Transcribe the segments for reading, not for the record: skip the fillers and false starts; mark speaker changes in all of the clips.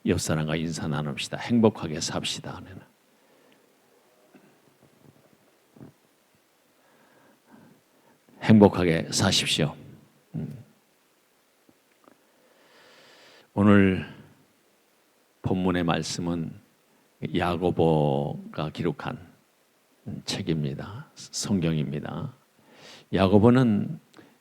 Speaker 1: 옆 사람과 인사 나눕시다. 행복하게 삽시다. 행복하게 사십시오. 오늘 본문의 말씀은 야고보가 기록한 책입니다. 성경입니다. 야고보는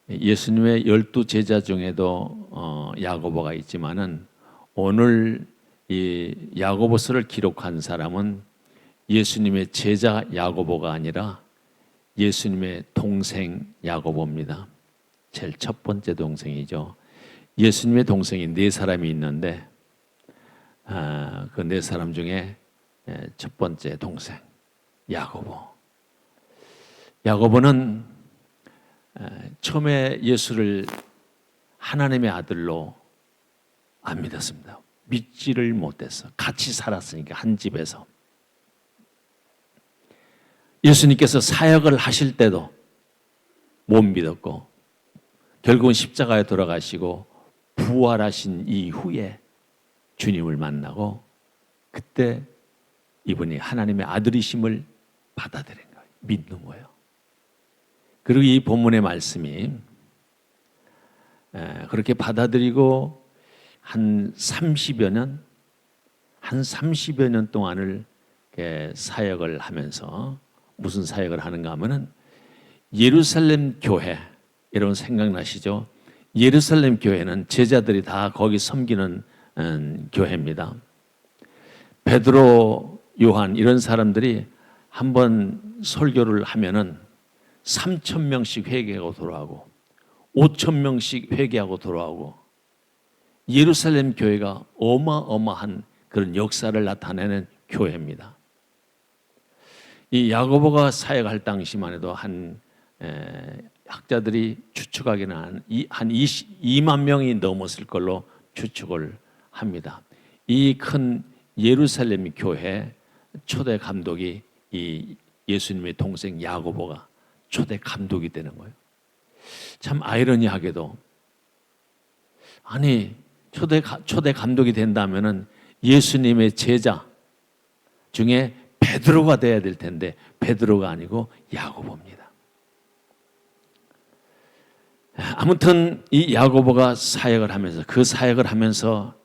Speaker 1: 예수님의 12제자 중에도 야고보가 있지만은 오늘 이 야고보서를 기록한 사람은 예수님의 제자 야고보가 아니라 예수님의 동생 야고보입니다. 제일 첫 번째 동생이죠. 예수님의 동생이 4사람이 있는데 그 4사람 중에 첫 번째 동생 야고보. 야고보는 처음에 예수를 하나님의 아들로 안 믿었습니다. 믿지를 못했어. 같이 살았으니까 한 집에서. 예수님께서 사역을 하실 때도 못 믿었고 결국은 십자가에 돌아가시고 부활하신 이후에 주님을 만나고 그때 이분이 하나님의 아들이심을 받아들인 거예요. 믿는 거예요. 그리고 이 본문의 말씀이 그렇게 받아들이고 한 30여 년 동안을 사역을 하면서 무슨 사역을 하는가 하면은 예루살렘 교회, 여러분 생각나시죠? 예루살렘 교회는 제자들이 다 거기 섬기는 교회입니다. 베드로, 요한 이런 사람들이 한번 설교를 하면은 3,000명씩 회개하고 돌아오고 5,000명씩 회개하고 돌아오고 예루살렘 교회가 어마어마한 그런 역사를 나타내는 교회입니다. 이 야고보가 사역할 당시만 해도 학자들이 추측하기는 한 2만 명이 넘었을 걸로 추측을 합니다. 이 큰 예루살렘 교회 초대 감독이 이 예수님의 동생 야고보가 초대 감독이 되는 거예요. 참 아이러니하게도 아니 초대 감독이 된다면은 예수님의 제자 중에 베드로가 돼야 될 텐데 베드로가 아니고 야고보입니다. 아무튼 이 야고보가 사역을 하면서 그 사역을 하면서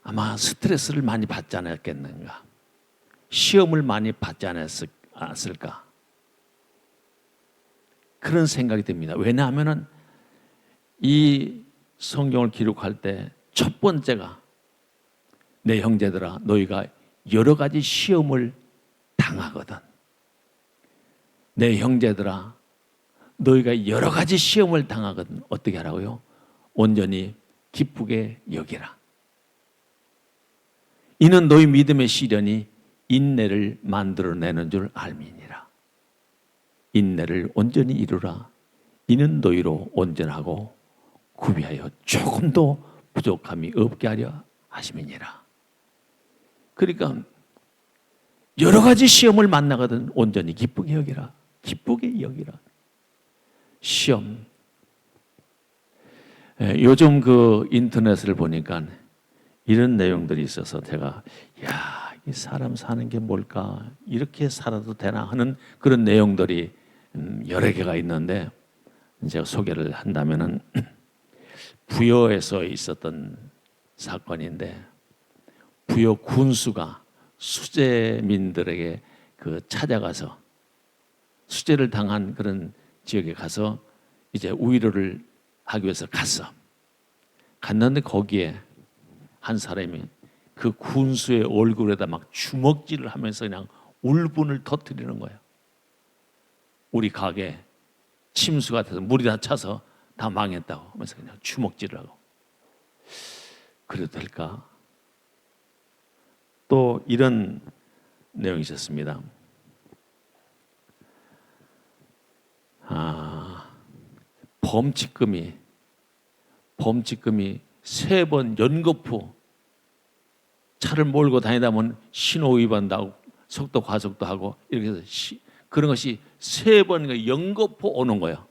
Speaker 1: 아마 스트레스를 많이 받지 않았겠는가, 시험을 많이 받지 않았을까 그런 생각이 듭니다. 왜냐하면 이 성경을 기록할 때 첫 번째가 내 형제들아 너희가 여러 가지 시험을 당하거든. 내 형제들아 너희가 여러 가지 시험을 당하거든. 어떻게 하라고요? 온전히 기쁘게 여기라. 이는 너희 믿음의 시련이 인내를 만들어내는 줄 알미니라. 인내를 온전히 이루라. 이는 너희로 온전하고 구비하여 조금도 부족함이 없게 하려 하심이니라. 그러니까 여러 가지 시험을 만나거든. 온전히 기쁘게 여기라. 기쁘게 여기라. 시험. 요즘 그 인터넷을 보니까 이런 내용들이 있어서 제가 이 사람 사는 게 뭘까? 이렇게 살아도 되나 하는 그런 내용들이 여러 개가 있는데 제가 소개를 한다면은 부여에서 있었던 사건인데 부여 군수가 수재민들에게 찾아가서 수재를 당한 그런 지역에 가서 이제 위로를 하기 위해서 갔는데 거기에 한 사람이 그 군수의 얼굴에다 막 주먹질을 하면서 그냥 울분을 터뜨리는 거예요. 우리 가게 침수가 돼서 물이 다 차서 다 망했다고 하면서 그냥 주먹질을 하고. 그래도 될까? 또 이런 내용이 있었습니다. 범칙금이 3번 연거푸 차를 몰고 다니다 보면 신호 위반도 하고 속도 과속도 하고 이렇게 해서 그런 것이 3번 연거푸 오는 거예요.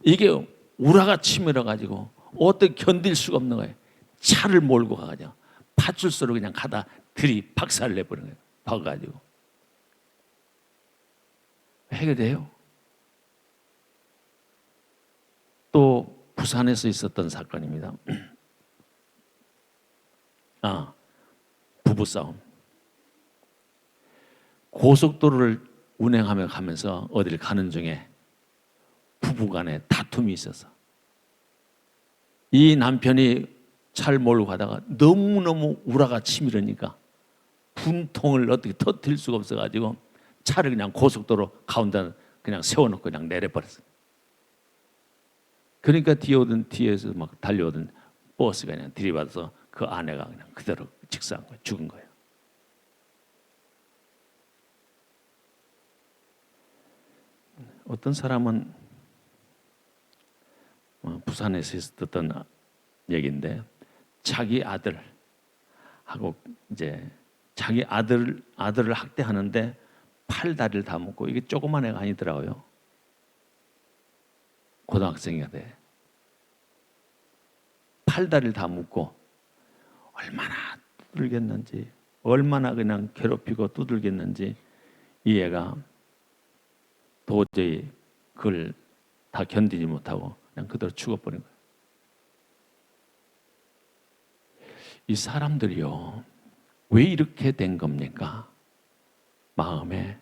Speaker 1: 이게 우라가 치밀어 가지고 어떻게 견딜 수가 없는 거예요. 차를 몰고 가가지고 파출소로 그냥 가다 박살을 내버린 거예요. 박아가지고. 해결돼요. 또 부산에서 있었던 사건입니다. 부부싸움. 고속도로를 운행하며 가면서 어딜 가는 중에 부부간에 다툼이 있어서 이 남편이 차를 몰고 가다가 너무너무 우라가 치밀으니까 분통을 어떻게 터뜨릴 수가 없어가지고 차를 그냥 고속도로 가운데 그냥 세워놓고 그냥 내려버렸어요. 그러니까 뒤에서 막 달려오던 버스가 그냥 들이받아서 그 아내가 그냥 그대로 직사한 거예요. 죽은 거예요. 어떤 사람은 부산에서 있었던 얘기인데 자기 아들하고 이제 자기 아들을 학대하는데 팔다리를 다 묶고 이게 조그만 애가 아니더라고요. 고등학생이야 돼. 팔다리를 다 묶고 얼마나 두들겼는지 얼마나 그냥 괴롭히고 두들겼는지 이 애가 도저히 그걸 다 견디지 못하고 그냥 그대로 죽어버린 거예요. 이 사람들이요, 왜 이렇게 된 겁니까? 마음에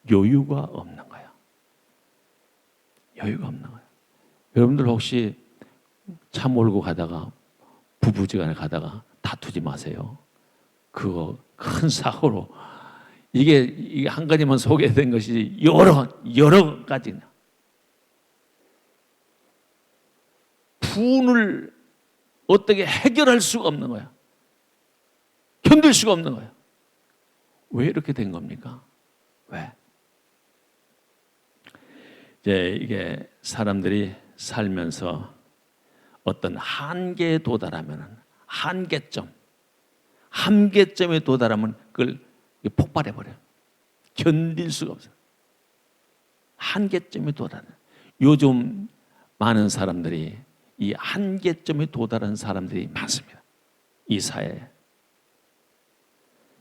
Speaker 1: 여유가 없는 거예요. 여유가 없는 거예요. 여러분들 혹시 차 몰고 가다가 부부지간에 가다가 다투지 마세요. 그거 큰 사고로 이게 한 가지만 소개된 것이 여러 가지 분을 어떻게 해결할 수가 없는 거야. 견딜 수가 없는 거야. 왜 이렇게 된 겁니까? 왜? 이제 이게 사람들이 살면서 어떤 한계에 도달하면 한계점에 도달하면 그걸 폭발해 버려요. 견딜 수가 없어요. 한계점에 도달해. 요즘 많은 사람들이 이 한계점에 도달한 사람들이 많습니다. 이 사회에.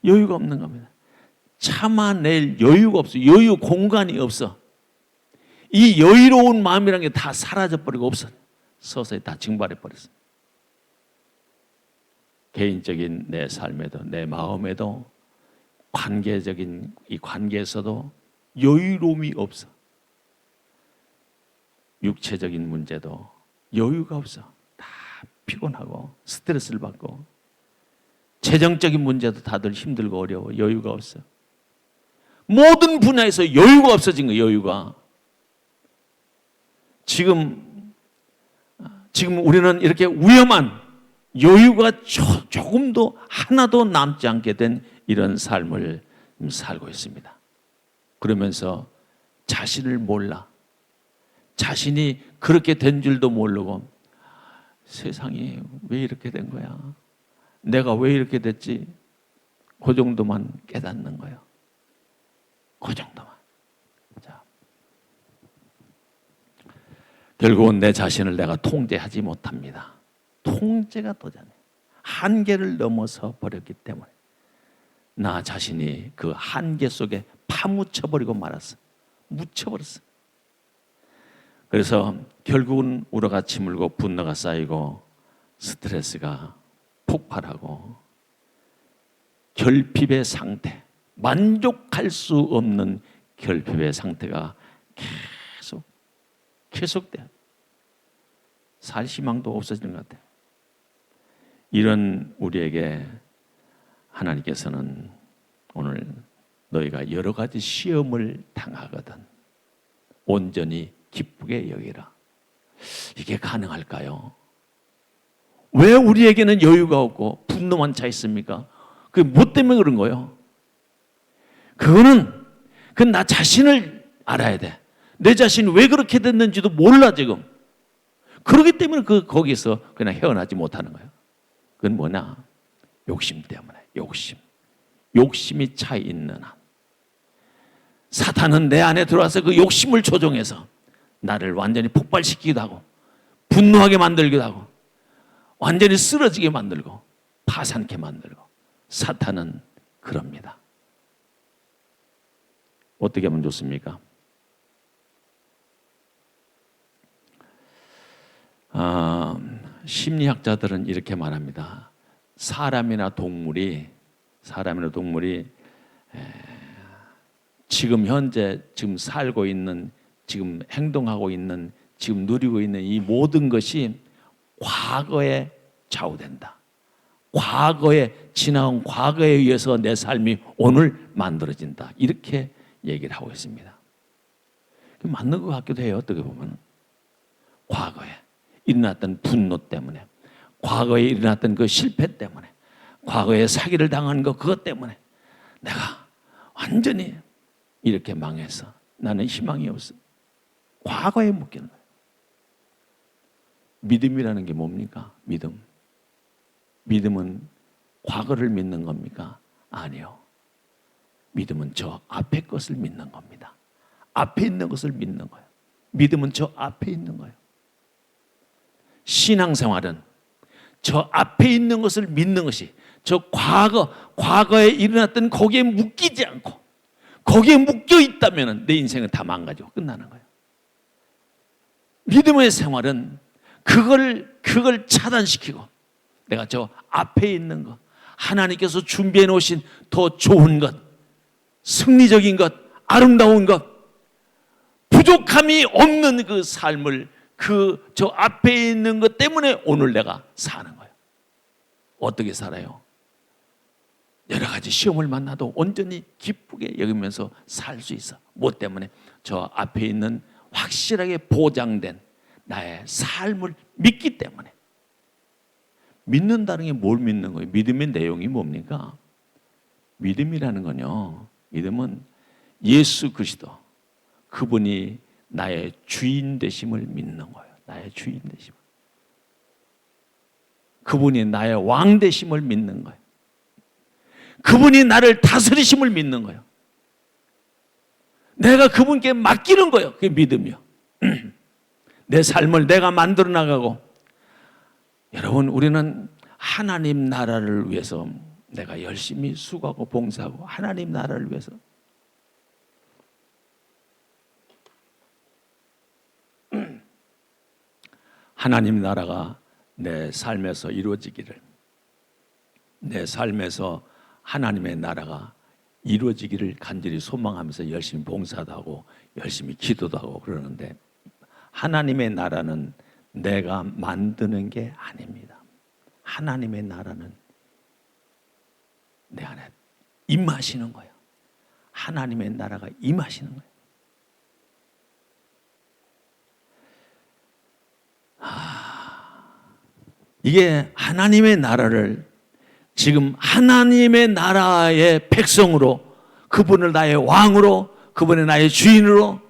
Speaker 1: 여유가 없는 겁니다. 참아낼 여유가 없어. 여유 공간이 없어. 이 여유로운 마음이라는 게 다 사라져버리고 없어. 서서히 다 증발해버렸어. 개인적인 내 삶에도 내 마음에도 관계적인 이 관계에서도 여유로움이 없어. 육체적인 문제도 여유가 없어. 다 피곤하고 스트레스를 받고 재정적인 문제도 다들 힘들고 어려워. 여유가 없어. 모든 분야에서 여유가 없어진 거예요. 여유가. 지금 우리는 이렇게 위험한 여유가 조금도 하나도 남지 않게 된 이런 삶을 살고 있습니다. 그러면서 자신을 몰라. 자신이 그렇게 된 줄도 모르고 세상이 왜 이렇게 된 거야? 내가 왜 이렇게 됐지? 그 정도만 깨닫는 거예요. 그 정도만. 자, 결국은 내 자신을 내가 통제하지 못합니다. 통제가 도전해. 한계를 넘어서 버렸기 때문에 나 자신이 그 한계 속에 파묻혀버리고 말았어. 묻혀버렸어. 그래서 결국은 우라가 치밀고 분노가 쌓이고 스트레스가 폭발하고 결핍의 상태, 만족할 수 없는 결핍의 상태가 계속돼요. 살 희망도 없어지는 것 같아요. 이런 우리에게 하나님께서는 오늘 너희가 여러 가지 시험을 당하거든 온전히 기쁘게 여기라. 이게 가능할까요? 왜 우리에게는 여유가 없고 분노만 차 있습니까? 그게 뭐 때문에 그런 거예요? 그건 나 자신을 알아야 돼. 내 자신이 왜 그렇게 됐는지도 몰라 지금. 그렇기 때문에 거기서 그냥 헤어나지 못하는 거예요. 그건 뭐냐? 욕심 때문에. 욕심이 차 있는 한 사탄은 내 안에 들어와서 그 욕심을 조종해서 나를 완전히 폭발시키기도 하고 분노하게 만들기도 하고 완전히 쓰러지게 만들고 파산케 만들고. 사탄은 그럽니다. 어떻게 하면 좋습니까? 심리학자들은 이렇게 말합니다. 사람이나 동물이 지금 현재 지금 살고 있는, 지금 행동하고 있는, 지금 누리고 있는 이 모든 것이 과거에 좌우된다. 지나온 과거에 의해서 내 삶이 오늘 만들어진다. 이렇게 얘기를 하고 있습니다. 맞는 것 같기도 해요. 어떻게 보면 과거에 일어났던 분노 때문에, 과거에 일어났던 그 실패 때문에, 과거에 사기를 당한 거 그것 때문에 내가 완전히 이렇게 망해서 나는 희망이 없어. 과거에 묶이는 거예요. 믿음이라는 게 뭡니까? 믿음은 과거를 믿는 겁니까? 아니요. 믿음은 저 앞에 것을 믿는 겁니다. 앞에 있는 것을 믿는 거예요. 믿음은 저 앞에 있는 거예요. 신앙생활은 저 앞에 있는 것을 믿는 것이, 저 과거에 일어났던 거기에 묶이지 않고, 거기에 묶여 있다면 내 인생은 다 망가지고 끝나는 거예요. 믿음의 생활은 그걸 차단시키고, 내가 저 앞에 있는 것, 하나님께서 준비해 놓으신 더 좋은 것, 승리적인 것, 아름다운 것, 부족함이 없는 그 삶을 저 앞에 있는 것 때문에 오늘 내가 사는 거예요. 어떻게 살아요? 여러 가지 시험을 만나도 온전히 기쁘게 여기면서 살 수 있어. 뭐 때문에? 저 앞에 있는 확실하게 보장된 나의 삶을 믿기 때문에. 믿는다는 게 뭘 믿는 거예요? 믿음의 내용이 뭡니까? 믿음이라는 건요, 믿음은 예수 그리스도, 그분이 나의 주인 되심을 믿는 거예요. 나의 주인 되심. 그분이 나의 왕 되심을 믿는 거예요. 그분이 나를 다스리심을 믿는 거예요. 내가 그분께 맡기는 거예요. 그게 믿음이요. 내 삶을 내가 만들어 나가고, 여러분, 우리는 하나님 나라를 위해서 내가 열심히 수고하고 봉사하고, 하나님 나라를 위해서 하나님 나라가 내 삶에서 이루어지기를, 내 삶에서 하나님의 나라가 이루어지기를 간절히 소망하면서 열심히 봉사도 하고 열심히 기도도 하고 그러는데, 하나님의 나라는 내가 만드는 게 아닙니다. 하나님의 나라는 내 안에 임하시는 거예요. 하나님의 나라가 임하시는 거예요. 이게 하나님의 나라를, 지금 하나님의 나라의 백성으로, 그분을 나의 왕으로, 그분을 나의 주인으로,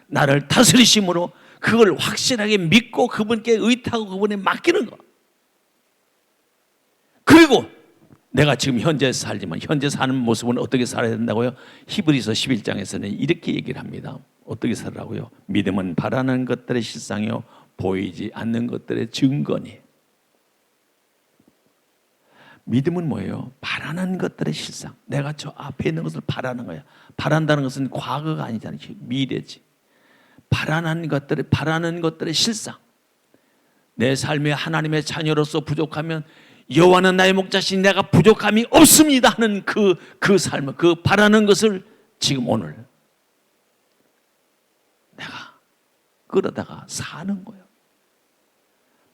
Speaker 1: 나를 다스리심으로, 그걸 확실하게 믿고 그분께 의탁하고 그분에 맡기는 거. 그리고 내가 지금 현재 살지만, 현재 사는 모습은 어떻게 살아야 된다고요? 히브리서 11장에서는 이렇게 얘기를 합니다. 어떻게 살라고요? 믿음은 바라는 것들의 실상이요, 보이지 않는 것들의 증거니. 믿음은 뭐예요? 바라는 것들의 실상. 내가 저 앞에 있는 것을 바라는 거야. 바란다는 것은 과거가 아니잖아요. 미래지. 바라는 것들의 실상. 내 삶에 하나님의 자녀로서 부족하면, 여호와는 나의 목자시니 내가 부족함이 없습니다 하는 그 삶을, 그 바라는 것을 지금 오늘 내가 끌어다가 사는 거예요.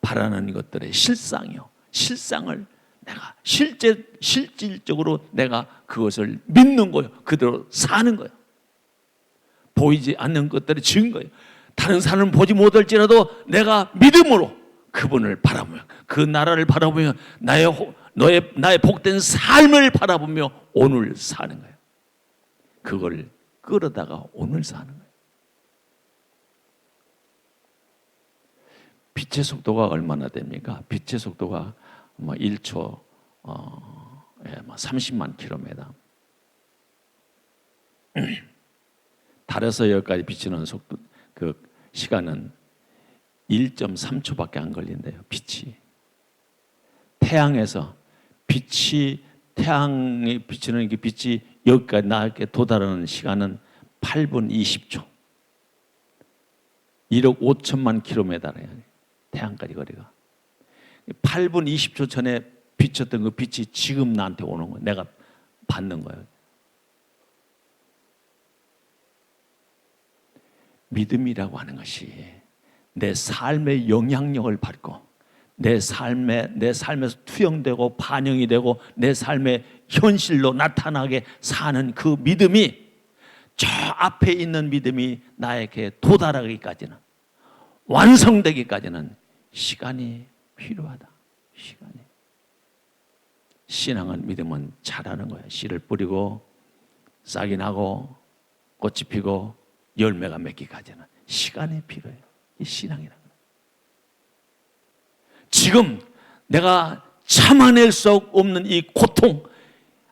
Speaker 1: 바라는 것들의 실상이요, 실상을 내가 실질적으로 내가 그것을 믿는 거예요. 그대로 사는 거예요. 보이지 않는 것들의 증거예요. 다른 사람은 보지 못할지라도 내가 믿음으로 그분을 바라보며, 그 나라를 바라보며, 나의 복된 삶을 바라보며 오늘 사는 거예요. 그걸 끌어다가 오늘 사는 거예요. 빛의 속도가 얼마나 됩니까? 빛의 속도가 1초 30만 킬로미터. 달에서 여기까지 비치는 속도, 그 시간은 1.3초밖에 안 걸린대요. 빛이 태양에서 빛이 태양이 비치는 그 빛이 여기까지 나에게 도달하는 시간은 8분 20초. 1억 5천만 킬로미터래요. 태양까지 거리가. 8분 20초 전에 비쳤던 그 빛이 지금 나한테 오는 거예요. 내가 받는 거예요. 믿음이라고 하는 것이 내 삶의 영향력을 받고 내 삶에서 투영되고 반영이 되고 내 삶의 현실로 나타나게 사는 그 믿음이, 저 앞에 있는 믿음이 나에게 도달하기까지는, 완성되기까지는 시간이 필요하다. 시간이. 신앙은, 믿음은 자라는 거예요. 씨를 뿌리고 싹이 나고 꽃이 피고 열매가 맺기까지는 시간이 필요해요. 이 신앙이라는 거예요. 지금 내가 참아낼 수 없는 이 고통,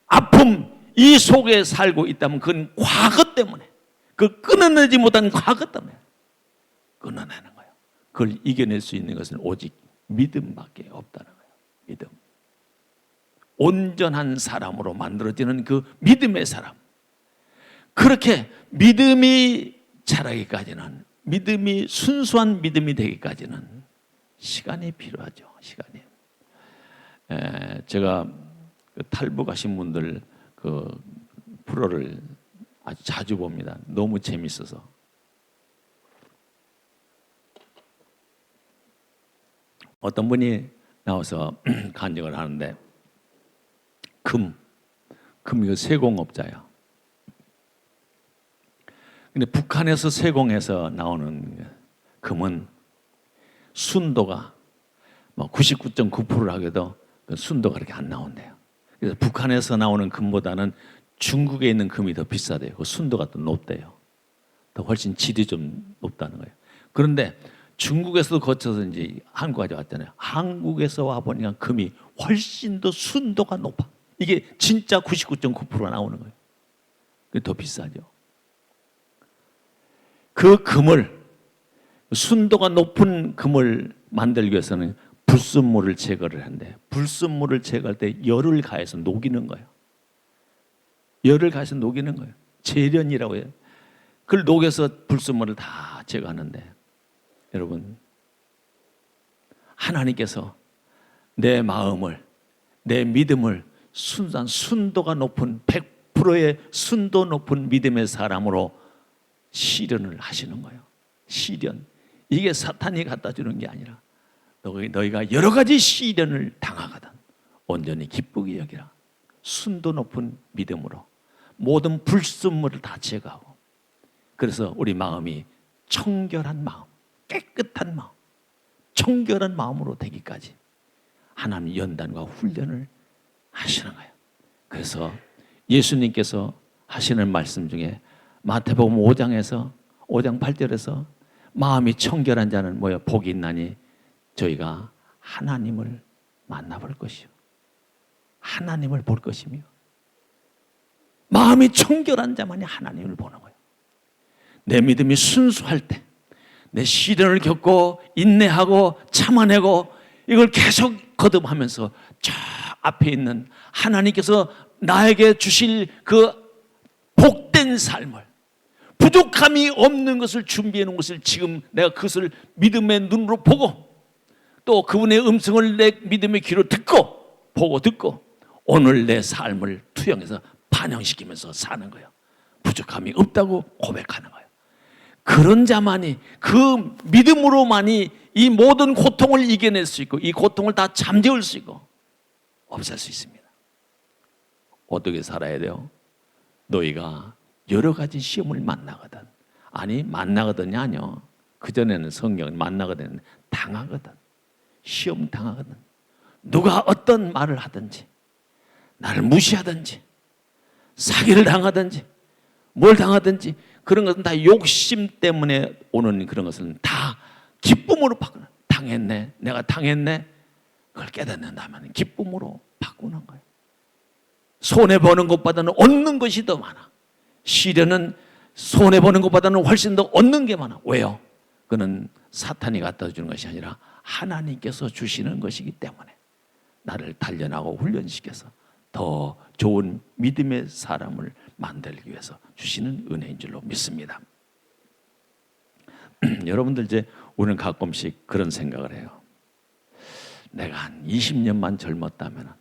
Speaker 1: 아픔, 이 속에 살고 있다면 그건 과거 때문에, 그 끊어내지 못한 과거 때문에 끊어내는 거예요. 그걸 이겨낼 수 있는 것은 오직 믿음밖에 없다는 거예요. 믿음. 온전한 사람으로 만들어지는 그 믿음의 사람. 그렇게 믿음이 자라기까지는, 믿음이 순수한 믿음이 되기까지는 시간이 필요하죠. 시간이. 제가 그 탈북하신 분들 그 프로를 아주 자주 봅니다. 너무 재밌어서. 어떤 분이 나와서 간증을 하는데, 금 이거 세공업자예요. 근데 북한에서 세공해서 나오는 금은 순도가 99.9%라 해도 순도가 그렇게 안 나온대요. 그래서 북한에서 나오는 금보다는 중국에 있는 금이 더 비싸대요. 그 순도가 더 높대요. 더 훨씬 질이 좀 높다는 거예요. 그런데 중국에서 거쳐서 이제 한국까지 왔잖아요. 한국에서 와 보니까 금이 훨씬 더 순도가 높아. 이게 진짜 99.9%가 나오는 거예요. 그게 더 비싸죠. 그 금을, 순도가 높은 금을 만들기 위해서는 불순물을 제거를 한대. 불순물을 제거할 때 열을 가해서 녹이는 거예요. 열을 가해서 녹이는 거예요. 재련이라고 해요. 그걸 녹여서 불순물을 다 제거하는데, 여러분, 하나님께서 내 마음을, 내 믿음을 순수한 순도가 높은 100%의 순도 높은 믿음의 사람으로 시련을 하시는 거예요. 시련. 이게 사탄이 갖다 주는 게 아니라 너희가 여러 가지 시련을 당하거든 온전히 기쁘게 여기라. 순도 높은 믿음으로 모든 불순물을 다 제거하고, 그래서 우리 마음이 청결한 마음, 깨끗한 마음, 청결한 마음으로 되기까지 하나님 연단과 훈련을 하시는 거예요. 그래서 예수님께서 하시는 말씀 중에 마태복음 5장 8절에서 마음이 청결한 자는 뭐요? 복이 있나니 저희가 하나님을 만나볼 것이요. 하나님을 볼 것이며, 마음이 청결한 자만이 하나님을 보는 거예요. 내 믿음이 순수할 때, 내 시련을 겪고 인내하고 참아내고 이걸 계속 거듭하면서 저 앞에 있는 하나님께서 나에게 주실 그 복된 삶을, 부족함이 없는 것을 준비해 놓은 것을 지금 내가 그것을 믿음의 눈으로 보고, 또 그분의 음성을 내 믿음의 귀로 듣고, 보고 듣고 오늘 내 삶을 투영해서 반영시키면서 사는 거예요. 부족함이 없다고 고백하는 거예요. 그런 자만이, 그 믿음으로만이 이 모든 고통을 이겨낼 수 있고 이 고통을 다 잠재울 수 있고 없앨 수 있습니다. 어떻게 살아야 돼요? 너희가 여러 가지 시험을 만나거든. 아니, 만나거든이 아니요. 그전에는 성경은 만나거든, 당하거든. 시험 당하거든. 누가 어떤 말을 하든지, 나를 무시하든지, 사기를 당하든지, 뭘 당하든지, 그런 것은 다 욕심 때문에 오는 그런 것은 다 기쁨으로 바꾸는. 당했네, 내가 당했네, 그걸 깨닫는다면 기쁨으로 바꾸는 거예요. 손해보는 것보다는 얻는 것이 더 많아. 시련은 손해보는 것보다는 훨씬 더 얻는 게 많아. 왜요? 그는 사탄이 갖다 주는 것이 아니라 하나님께서 주시는 것이기 때문에 나를 단련하고 훈련시켜서 더 좋은 믿음의 사람을 만들기 위해서 주시는 은혜인 줄로 믿습니다. 여러분들 이제 우리는 가끔씩 그런 생각을 해요. 내가 한 20년만 젊었다면,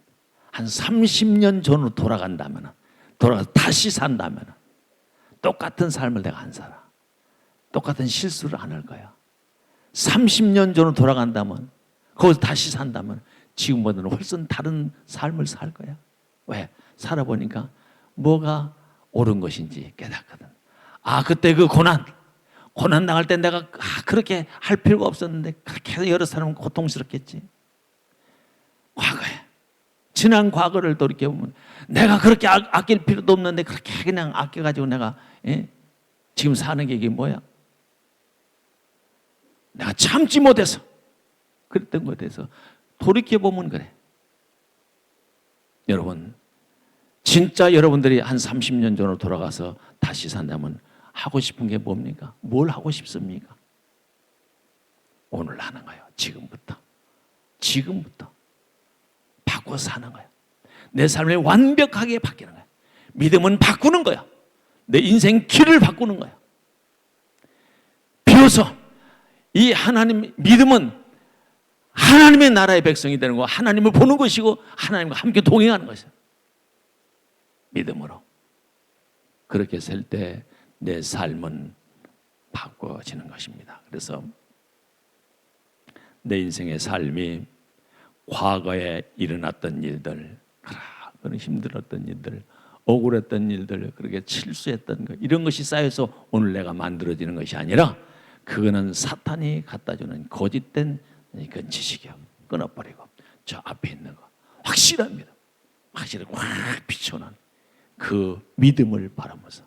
Speaker 1: 한 30년 전으로 돌아간다면, 돌아가서 다시 산다면 똑같은 삶을 내가 안 살아. 똑같은 실수를 안 할 거야. 30년 전으로 돌아간다면, 거기서 다시 산다면 지금보다는 훨씬 다른 삶을 살 거야. 왜? 살아보니까 뭐가 옳은 것인지 깨닫거든. 아, 그때 그 고난 당할 때 내가 그렇게 할 필요가 없었는데 그렇게 해서 여러 사람은 고통스럽겠지. 과거에, 지난 과거를 돌이켜보면 내가 그렇게 아낄 필요도 없는데 그렇게 그냥 아껴가지고 내가 지금 사는 게 이게 뭐야? 내가 참지 못해서 그랬던 것에 대해서 돌이켜보면 그래. 여러분, 진짜 여러분들이 한 30년 전으로 돌아가서 다시 산다면 하고 싶은 게 뭡니까? 뭘 하고 싶습니까? 오늘 하는 거예요. 지금부터 바꿔 사는 거예요. 내 삶이 완벽하게 바뀌는 거예요. 믿음은 바꾸는 거야. 내 인생 길을 바꾸는 거야. 비로소 이 믿음은 하나님의 나라의 백성이 되는 거, 하나님을 보는 것이고 하나님과 함께 동행하는 것이에요. 믿음으로. 그렇게 살 때 내 삶은 바꿔지는 것입니다. 그래서 내 인생의 삶이 과거에 일어났던 일들, 그런 힘들었던 일들, 억울했던 일들, 그렇게 실수했던 것, 이런 것이 쌓여서 오늘 내가 만들어지는 것이 아니라 그거는 사탄이 갖다주는 거짓된 그런 지식이야. 끊어버리고 저 앞에 있는 거 확실한 믿음, 확실히 확 비춰난 그 믿음을 바라면서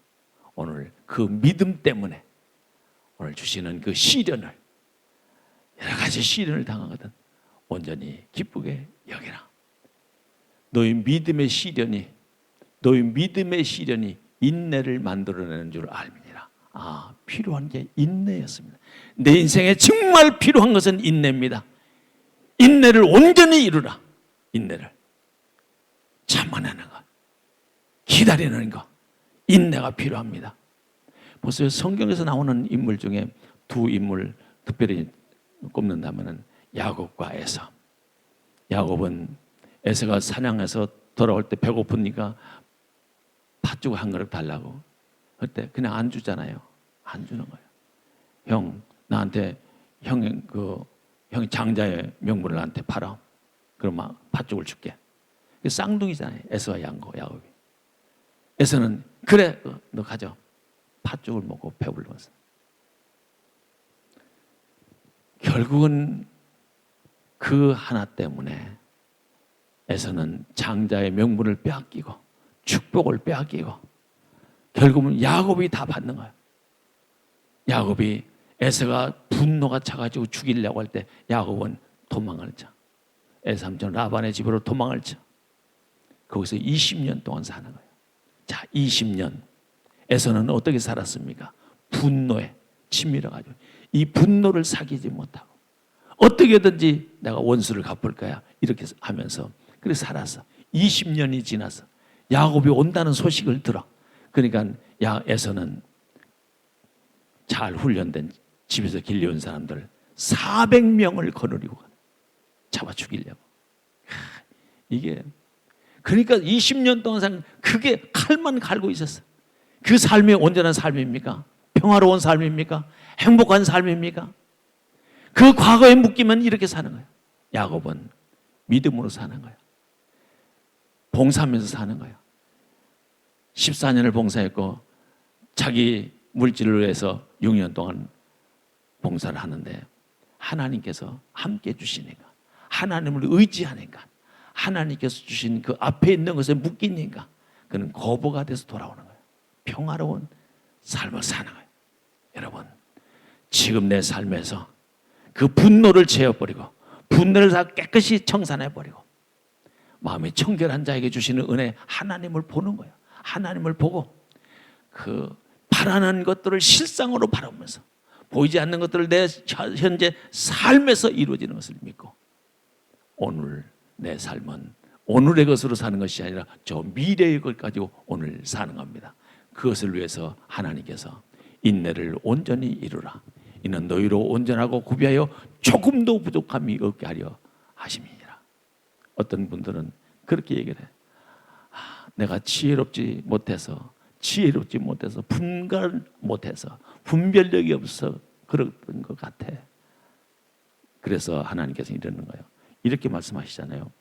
Speaker 1: 오늘 그 믿음 때문에 오늘 주시는 그 시련을, 여러 가지 시련을 당하거든 온전히 기쁘게 여기라. 너희 믿음의 시련이 인내를 만들어내는 줄 알미니라. 아, 필요한 게 인내였습니다. 내 인생에 정말 필요한 것은 인내입니다. 인내를 온전히 이루라. 인내를 참아내는 것, 기다리는 것, 인내가 필요합니다. 보세요. 성경에서 나오는 인물 중에 두 인물 특별히 꼽는다면 야곱과 에서. 야곱은 에서가 사냥해서 돌아올 때 배고프니까 팥죽을 한 그릇 달라고. 그때 그냥 안 주잖아요. 안 주는 거예요. 형, 나한테 형이 장자의 명분을 나한테 팔아. 그럼 팥죽을 줄게. 쌍둥이잖아요. 에서와 야곱이. 에서는 그래, 너 가져. 팥죽을 먹고 배불러서. 결국은 그 하나 때문에 에서는 장자의 명분을 빼앗기고 축복을 빼앗기고 결국은 야곱이 다 받는 거예요. 야곱이 에서가 분노가 차가지고 죽이려고 할 때 야곱은 도망을 쳐. 에삼촌 라반의 집으로 도망을 쳐. 거기서 20년 동안 사는 거예요. 자, 20년 에서는 어떻게 살았습니까? 분노에 치밀어가지고 이 분노를 사귀지 못하고 어떻게든지 내가 원수를 갚을 거야 이렇게 하면서 그렇게 살았어. 20년이 지나서 야곱이 온다는 소식을 들어. 그러니까 에서는 잘 훈련된 집에서 길려온 사람들 400명을 거느리고 잡아 죽이려고. 이게 그러니까 20년 동안 산 그게 칼만 갈고 있었어. 그 삶이 온전한 삶입니까? 평화로운 삶입니까? 행복한 삶입니까? 그 과거에 묶이면 이렇게 사는 거예요. 야곱은 믿음으로 사는 거예요. 봉사하면서 사는 거예요. 14년을 봉사했고 자기 물질을 위해서 6년 동안 봉사를 하는데 하나님께서 함께 주시니까, 하나님을 의지하니까, 하나님께서 주신 그 앞에 있는 것에 묶이니까 그는 거부가 돼서 돌아오는 거예요. 평화로운 삶을 사는 거예요. 여러분, 지금 내 삶에서 그 분노를 채워버리고 분노를 다 깨끗이 청산해버리고 마음이 청결한 자에게 주시는 은혜, 하나님을 보는 거예요. 하나님을 보고 그 바라는 것들을 실상으로 바라보면서 보이지 않는 것들을 내 현재 삶에서 이루어지는 것을 믿고 오늘 내 삶은 오늘의 것으로 사는 것이 아니라 저 미래의 것 가지고 오늘 사는 겁니다. 그것을 위해서 하나님께서 인내를 온전히 이루라. 이는 너희로 온전하고 구비하여 조금도 부족함이 없게 하려 하심이니라. 어떤 분들은 그렇게 얘기를 해. 내가 지혜롭지 못해서 분간 못해서 분별력이 없어 그랬던 것 같아. 그래서 하나님께서 이러는 거예요. 이렇게 말씀하시잖아요.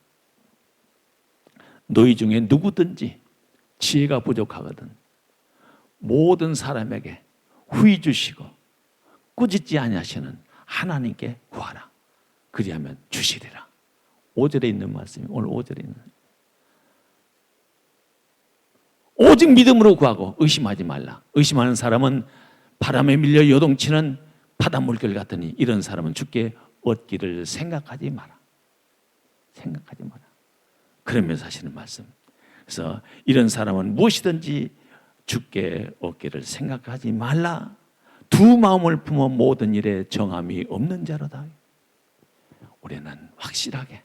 Speaker 1: 너희 중에 누구든지 지혜가 부족하거든 모든 사람에게 후히 주시고 꾸짖지 아니하시는 하나님께 구하라. 그리하면 주시리라. 5절에 있는 말씀이 오늘 5절에 있는 오직 믿음으로 구하고 의심하지 말라. 의심하는 사람은 바람에 밀려 요동치는 바다 물결 같으니 이런 사람은 주께 얻기를 생각하지 마라. 생각하지 마라. 그러면서 하시는 말씀. 그래서 이런 사람은 무엇이든지 주께 얻기를 생각하지 말라. 두 마음을 품어 모든 일에 정함이 없는 자로다. 우리는 확실하게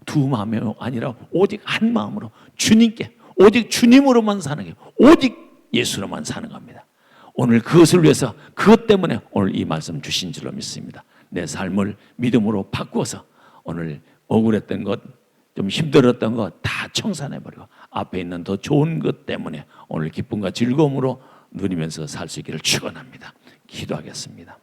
Speaker 1: 두 마음이 아니라 오직 한 마음으로 주님께 오직 주님으로만 사는 게 오직 예수로만 사는 겁니다. 오늘 그것을 위해서 그것 때문에 오늘 이 말씀 주신 줄로 믿습니다. 내 삶을 믿음으로 바꾸어서 오늘 억울했던 것, 좀 힘들었던 것 다 청산해버리고 앞에 있는 더 좋은 것 때문에 오늘 기쁨과 즐거움으로 누리면서 살 수 있기를 축원합니다. 기도하겠습니다.